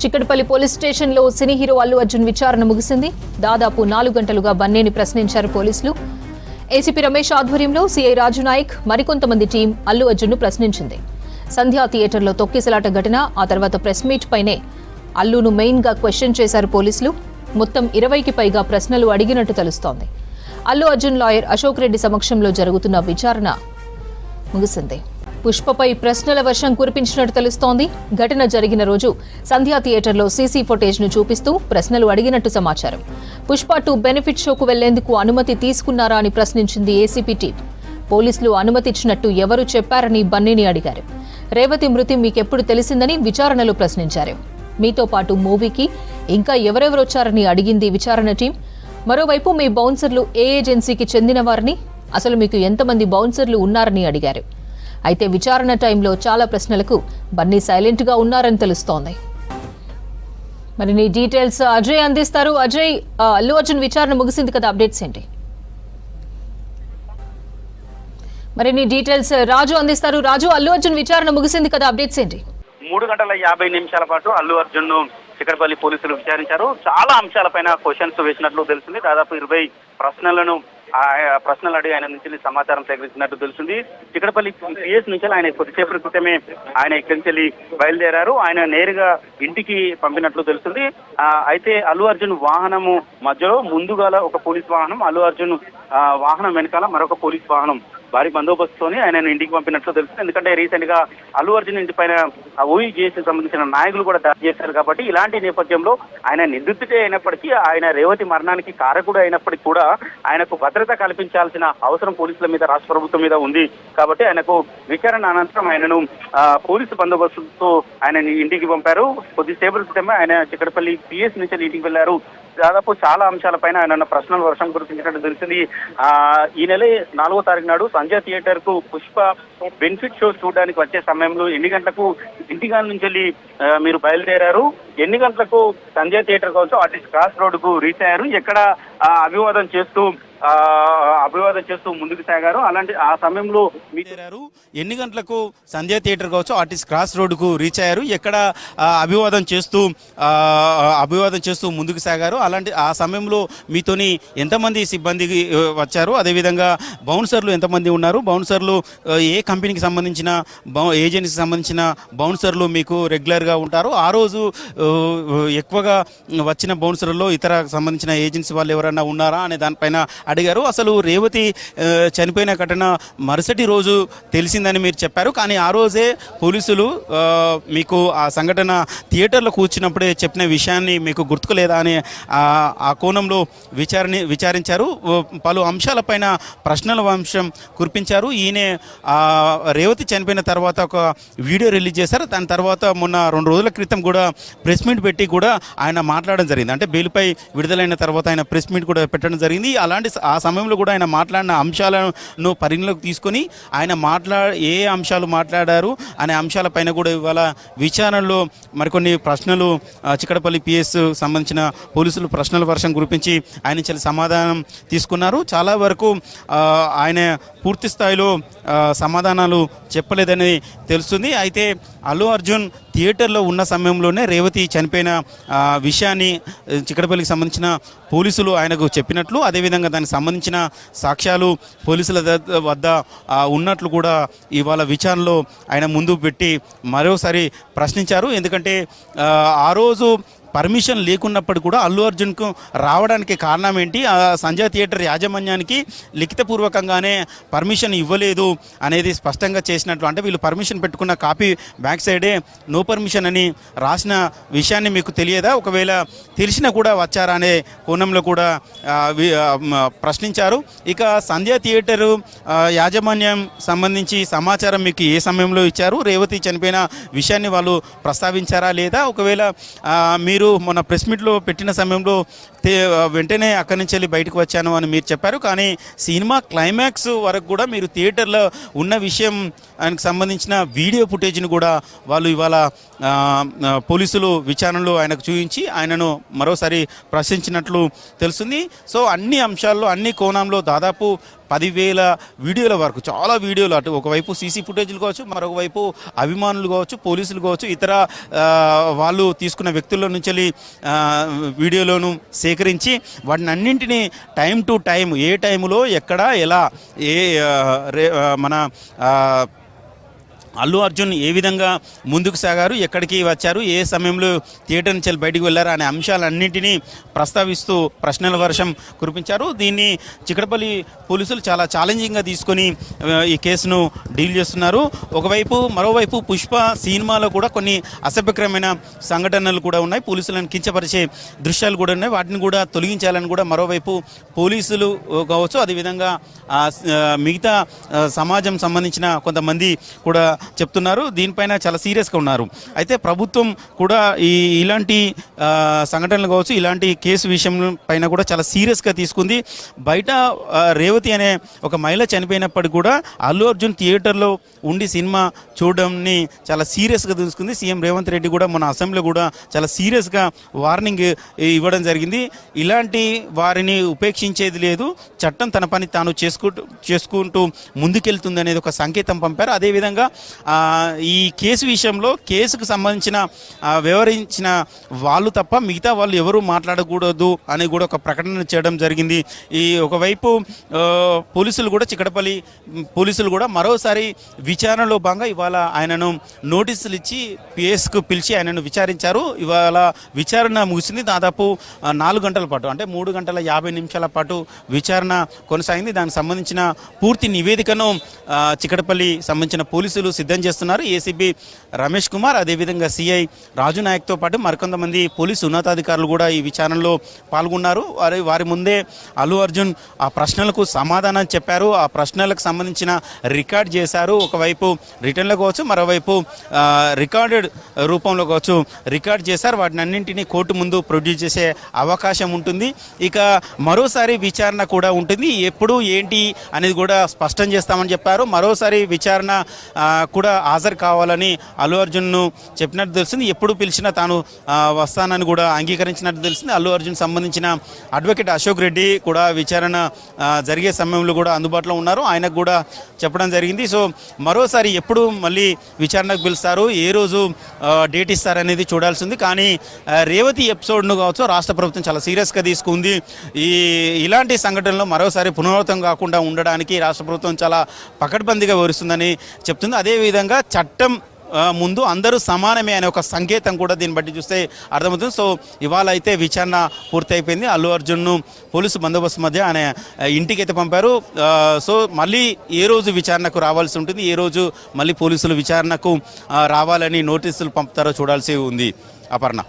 Chikkadpally police స్టేషన్లో cine hero Allu Arjun విచారణ ముగిసింది. దాదాపు 4 గంటలుగా బన్నీని ప్రశ్నించారు పోలీసులు. ఏసీపీ రమేష్ ఆధ్వర్యంలో సీఐ రాజు నాయక్ మరికొంతమంది టీం అల్లు అర్జున్ను ప్రశ్నించింది. సంధ్యా థియేటర్లో తొక్కిసలాట ఘటన, ఆ తర్వాత ప్రెస్ మీట్ పైనే అల్లును మెయిన్ గా క్వశ్చన్ చేశారు పోలీసులు. మొత్తం 20కి పైగా ప్రశ్నలు అడిగినట్టు తెలుస్తోంది. అల్లు అర్జున్ లాయర్ అశోక్ రెడ్డి సమక్షంలో జరుగుతున్న విచారణ ముగిసింది. పుష్పపై ప్రశ్నల వర్షం కురిపించినట్టు తెలుస్తోంది. ఘటన జరిగిన రోజు సంధ్యా థియేటర్లో సీసీ ఫుటేజ్ను చూపిస్తూ ప్రశ్నలు అడిగినట్టు సమాచారం. పుష్ప 2 బెనిఫిట్ షోకు వెళ్లేందుకు అనుమతి తీసుకున్నారా అని ప్రశ్నించింది ఏసీపీ టీం. పోలీసులు అనుమతి ఇచ్చినట్టు ఎవరు చెప్పారని బన్నీని అడిగారు. రేవతి మృతి మీకెప్పుడు తెలిసిందని విచారణలో ప్రశ్నించారు. మీతో పాటు మూవీకి ఇంకా ఎవరెవరొచ్చారని అడిగింది విచారణ టీం. మరోవైపు మీ బౌన్సర్లు ఏ ఏజెన్సీకి చెందినవారని, అసలు మీకు ఎంతమంది బౌన్సర్లు ఉన్నారని అడిగారు. అయితే విచారణ టైంలో చాలా ప్రశ్నలకు బన్నీ సైలెంట్ గా ఉన్నారని తెలుస్తోంది. మరి నీ డీటెయిల్స్ అజయ్ అందిస్తారు. అజయ్, అల్లు అర్జున్ విచారణ ముగిసింది కదా, అప్డేట్స్ ఏంటి? మరి నీ డీటెయిల్స్ రాజు అందిస్తారు. రాజు, అల్లు అర్జున్ విచారణ ముగిసింది కదా, అప్డేట్స్ ఏంటి? 3 గంటల 50 నిమిషాల పాటు అల్లు అర్జున్ ను చిక్కడపల్లి పోలీసులు విచారించారు. చాలా అంశాలపైన క్వశ్చన్స్ వేసినట్లు తెలిసింది. దాదాపు 20 ప్రశ్నలు అడిగి ఆయన నుంచి సమాచారం సేకరించినట్టు తెలిసింది. చిక్కడపల్లి పిఎస్ నుంచి ఆయన కొద్దిసేపటి క్రితమే ఆయన ఇక్కడి నుంచి బయలుదేరారు. ఆయన నేరుగా ఇంటికి పంపినట్లు తెలుస్తుంది. అయితే అల్లు అర్జున్ వాహనము మధ్యలో ముందుగాల ఒక పోలీస్ వాహనం, అల్లు అర్జున్ వాహనం వెనకాల మరొక పోలీస్ వాహనం భారీ బందోబస్తుతోని ఆయన ఇంటికి పంపినట్లు తెలుస్తుంది. ఎందుకంటే రీసెంట్ గా అల్లు అర్జున్ ఇంటి పైన ఓఈజీఎస్కి సంబంధించిన నాయకులు కూడా దాడి చేశారు. కాబట్టి ఇలాంటి నేపథ్యంలో ఆయన నిందితుడే అయినప్పటికీ, ఆయన రేవతి మరణానికి కారకుడు అయినప్పటికీ కూడా ఆయనకు భద్రత కల్పించాల్సిన అవసరం పోలీసుల మీద, రాష్ట్ర ప్రభుత్వం మీద ఉంది. కాబట్టి ఆయనకు విచారణ అనంతరం ఆయనను పోలీసు బందోబస్తుతో ఆయన ఇంటికి పంపారు. కొద్దిసేపటి క్రితమే ఆయన చిక్కడపల్లి పిఎస్ నుంచి ఇంటికి వెళ్లారు. దాదాపు చాలా అంశాలపైన ఆయన ప్రశ్నల వర్షం కురిపించినట్టు తెలిసింది. ఈ నెల 4వ తారీఖు నాడు సంధ్యా థియేటర్ కు పుష్ప బెనిఫిట్ షో చూడడానికి వచ్చే సమయంలో ఎన్ని గంటలకు ఇంటిగాని నుంచి వెళ్ళి మీరు బయలుదేరారు, ఎన్ని గంటలకు సంధ్యా థియేటర్ కావచ్చు ఆర్టిస్ట్ క్రాస్ రోడ్ కు రీచ్ అయ్యారు, ఎక్కడ అభివాదం చేస్తూ ముందుకు సాగారు, అలాంటి ఆ సమయంలో ఎన్ని గంటలకు సంధ్యా థియేటర్ కావచ్చు ఆర్టిస్ట్ క్రాస్ రోడ్ కు రీచ్ అయ్యారు, ఎక్కడ అభివాదం చేస్తూ ముందుకు సాగారు, అలాంటి ఆ సమయంలో మీతోని ఎంతమంది సిబ్బంది వచ్చారు, అదేవిధంగా బౌన్సర్లు ఎంతమంది ఉన్నారు, బౌన్సర్లు ఏ కంపెనీకి సంబంధించిన ఏజెన్సీకి సంబంధించిన బౌన్సర్లు మీకు రెగ్యులర్గా ఉంటారు, ఆ రోజు ఎక్కువగా వచ్చిన బౌన్సర్లలో ఇతర సంబంధించిన ఏజెన్సీ వాళ్ళు ఎవరైనా ఉన్నారా అనే దానిపైన అడిగారు. అసలు రేవతి చనిపోయిన ఘటన మరుసటి రోజు తెలిసిందని మీరు చెప్పారు. కానీ ఆ రోజే పోలీసులు మీకు ఆ సంఘటన థియేటర్లో కూర్చున్నప్పుడే చెప్పిన విషయాన్ని మీకు గుర్తుకులేదా అని ఆ కోణంలో విచారించారు. పలు అంశాలపైన ప్రశ్నల వంశం కురిపించారు. ఈయన రేవతి చనిపోయిన తర్వాత ఒక వీడియో రిలీజ్ చేశారు. దాని తర్వాత మొన్న 2 రోజుల క్రితం కూడా ప్రెస్ మీట్ పెట్టి కూడా ఆయన మాట్లాడడం జరిగింది. అంటే బెయిల్పై విడుదలైన తర్వాత ఆయన ప్రెస్ మీట్ కూడా పెట్టడం జరిగింది. అలాంటి ఆ సమయంలో కూడా ఆయన మాట్లాడిన అంశాలను పరిగణలోకి తీసుకొని ఆయన ఏ అంశాలు మాట్లాడారు అనే అంశాలపైన కూడా ఇవాళ విచారణలో మరికొన్ని ప్రశ్నలు చిక్కడపల్లి పిఎస్ సంబంధించిన పోలీసులు ప్రశ్నల వర్షం కురిపించి ఆయన నుంచి సమాధానం తీసుకున్నారు. చాలా వరకు ఆయన పూర్తి స్థాయిలో సమాధానాలు చెప్పలేదని తెలుస్తుంది. అయితే అల్లు అర్జున్ థియేటర్లో ఉన్న సమయంలోనే రేవతి చనిపోయిన విషయాన్ని చిక్కడపల్లికి సంబంధించిన పోలీసులు ఆయనకు చెప్పినట్లు, అదేవిధంగా దానికి సంబంధించిన సాక్ష్యాలు పోలీసుల వద్ద ఉన్నట్లు కూడా ఇవాళ విచారణలో ఆయన ముందు పెట్టి మరోసారి ప్రశ్నించారు. ఎందుకంటే ఆ రోజు పర్మిషన్ లేకున్నప్పుడు కూడా అల్లు అర్జున్కు రావడానికి కారణం ఏంటి, ఆ సంజయ్ థియేటర్ యాజమాన్యానికి లిఖితపూర్వకంగానే పర్మిషన్ ఇవ్వలేదు అనేది స్పష్టంగా చేసినట్లు, అంటే వీళ్ళు పర్మిషన్ పెట్టుకున్న కాపీ బ్యాక్ సైడే నో పర్మిషన్ అని రాసిన విషయాన్ని మీకు తెలియదా, ఒకవేళ తెలిసినా కూడా వచ్చారా అనే కోణంలో కూడా ప్రశ్నించారు. ఇక సంధ్యా థియేటరు యాజమాన్యం సంబంధించి సమాచారం మీకు ఏ సమయంలో ఇచ్చారు, రేవతి చనిపోయిన విషయాన్ని వాళ్ళు ప్రస్తావించారా లేదా, ఒకవేళ మీరు మొన్న ప్రెస్ మీట్లో పెట్టిన సమయంలో వెంటనే అక్కడి నుంచి వెళ్ళి బయటకు వచ్చాను అని మీరు చెప్పారు. కానీ సినిమా క్లైమాక్స్ వరకు కూడా మీరు థియేటర్లో ఉన్న విషయం ఆయనకు సంబంధించిన వీడియో ఫుటేజ్ని కూడా వాళ్ళు ఇవాళ పోలీసులు విచారణలో ఆయనకు చూపించి ఆయనను మరోసారి ప్రశ్నించినట్లు తెలుస్తుంది. సో అన్ని అంశాల్లో అన్ని కోణంలో దాదాపు 10,000 వీడియోల వరకు, చాలా వీడియోలు, అటు ఒకవైపు సీసీ ఫుటేజ్లు కావచ్చు, మరొకవైపు అభిమానులు కావచ్చు, పోలీసులు కావచ్చు, ఇతర వాళ్ళు తీసుకున్న వ్యక్తుల నుంచి వీడియోలను సేకరించి వాటిని అన్నింటినీ టైం టు టైం, ఏ టైంలో ఎక్కడ ఎలా మన అల్లు అర్జున్ ఏ విధంగా ముందుకు సాగారు, ఎక్కడికి వచ్చారు, ఏ సమయంలో థియేటర్ నుంచి బయటికి వెళ్ళారు అనే అంశాలన్నింటినీ ప్రస్తావిస్తూ ప్రశ్నల వర్షం కురిపించారు. దీన్ని చిక్కడపల్లి పోలీసులు చాలా ఛాలెంజింగ్గా తీసుకొని ఈ కేసును డీల్ చేస్తున్నారు. మరోవైపు పుష్ప సినిమాలో కూడా కొన్ని అసభ్యకరమైన సంఘటనలు కూడా ఉన్నాయి, పోలీసులను కించపరిచే దృశ్యాలు కూడా ఉన్నాయి, వాటిని కూడా తొలగించాలని కూడా మరోవైపు పోలీసులు కావచ్చు, అదేవిధంగా మిగతా సమాజం సంబంధించిన కొంతమంది కూడా చెప్తున్నారు. దీనిపైన చాలా సీరియస్గా ఉన్నారు. అయితే ప్రభుత్వం కూడా ఇలాంటి సంఘటనలు కావచ్చు, ఇలాంటి కేసు విషయం పైన కూడా చాలా సీరియస్గా తీసుకుంది. బయట రేవతి అనే ఒక మహిళ చనిపోయినప్పటికీ కూడా అల్లు అర్జున్ థియేటర్లో ఉండి సినిమా చూడడంని చాలా సీరియస్గా తీసుకుంది. సీఎం రేవంత్ రెడ్డి కూడా మన అసెంబ్లీలో కూడా చాలా సీరియస్గా వార్నింగ్ ఇవ్వడం జరిగింది. ఇలాంటి వారిని ఉపేక్షించేది లేదు, చట్టం తన పని తాను చేసుకుంటూ ముందుకెళ్తుంది అనేది ఒక సంకేతం పంపారు. అదేవిధంగా ఈ కేసు విషయంలో కేసుకు సంబంధించిన వివరించిన వాళ్ళు తప్ప మిగతా వాళ్ళు ఎవరు మాట్లాడకూడదు అని కూడా ఒక ప్రకటన చేయడం జరిగింది. ఈ ఒకవైపు పోలీసులు కూడా చిక్కడపల్లి పోలీసులు కూడా మరోసారి విచారణలో భాగంగా ఇవాళ ఆయనను నోటీసులు ఇచ్చి పిఎస్కు పిలిచి ఆయనను విచారించారు. ఇవాళ విచారణ ముగిసింది. దాదాపు 4 గంటల పాటు, అంటే 3 గంటల 50 నిమిషాల పాటు విచారణ కొనసాగింది. దానికి సంబంధించిన పూర్తి నివేదికను చిక్కడపల్లి సంబంధించిన పోలీసులు సిద్ధం చేస్తున్నారు. ఏసీబీ రమేష్ కుమార్, అదేవిధంగా సిఐ రాజు నాయక్తో పాటు మరికొంతమంది పోలీసు ఉన్నతాధికారులు కూడా ఈ విచారణలో పాల్గొన్నారు. వారి ముందే అల్లు అర్జున్ ఆ ప్రశ్నలకు సమాధానం చెప్పారు, ఆ ప్రశ్నలకు సంబంధించిన రికార్డ్ చేశారు. ఒకవైపు రిటర్న్లో కావచ్చు, మరోవైపు రికార్డెడ్ రూపంలో కావచ్చు రికార్డ్ చేశారు. వాటిని అన్నింటినీ కోర్టు ముందు ప్రొడ్యూస్ చేసే అవకాశం ఉంటుంది. ఇక మరోసారి విచారణ కూడా ఉంటుంది. ఎప్పుడు ఏంటి అనేది కూడా స్పష్టం చేస్తామని చెప్పారు. మరోసారి విచారణ కూడా హాజరు కావాలని అల్లు అర్జున్ను చెప్పినట్టు తెలిసింది. ఎప్పుడు పిలిచినా తాను వస్తానని కూడా అంగీకరించినట్టు తెలిసింది. అల్లు అర్జున్ సంబంధించిన అడ్వకేట్ అశోక్ రెడ్డి కూడా విచారణ జరిగే సమయంలో కూడా అందుబాటులో ఉన్నారు, ఆయనకు కూడా చెప్పడం జరిగింది. సో మరోసారి ఎప్పుడు మళ్ళీ విచారణకు పిలుస్తారు, ఏ రోజు డేట్ ఇస్తారనేది చూడాల్సింది. కానీ రేవతి ఎపిసోడ్ను కావచ్చు రాష్ట్ర ప్రభుత్వం చాలా సీరియస్గా తీసుకుంది. ఇలాంటి సంఘటనలు మరోసారి పునరావృతం కాకుండా ఉండడానికి రాష్ట్ర ప్రభుత్వం చాలా పకడ్బందీగా వివరిస్తుందని చెప్తుంది. అదేవిధంగా చట్టం ముందు అందరూ సమానమే అనే ఒక సంకేతం కూడా దీన్ని బట్టి చూస్తే అర్థమవుతుంది. సో ఇవాళ అయితే విచారణ పూర్తయిపోయింది. అల్లు అర్జున్ను పోలీసు బందోబస్తు మధ్య ఆయన ఇంటికి అయితే పంపారు. సో మళ్ళీ ఏ రోజు విచారణకు రావాల్సి ఉంటుంది, ఏ రోజు మళ్ళీ పోలీసులు విచారణకు రావాలని నోటీసులు పంపుతారో చూడాల్సి ఉంది. అపర్ణ.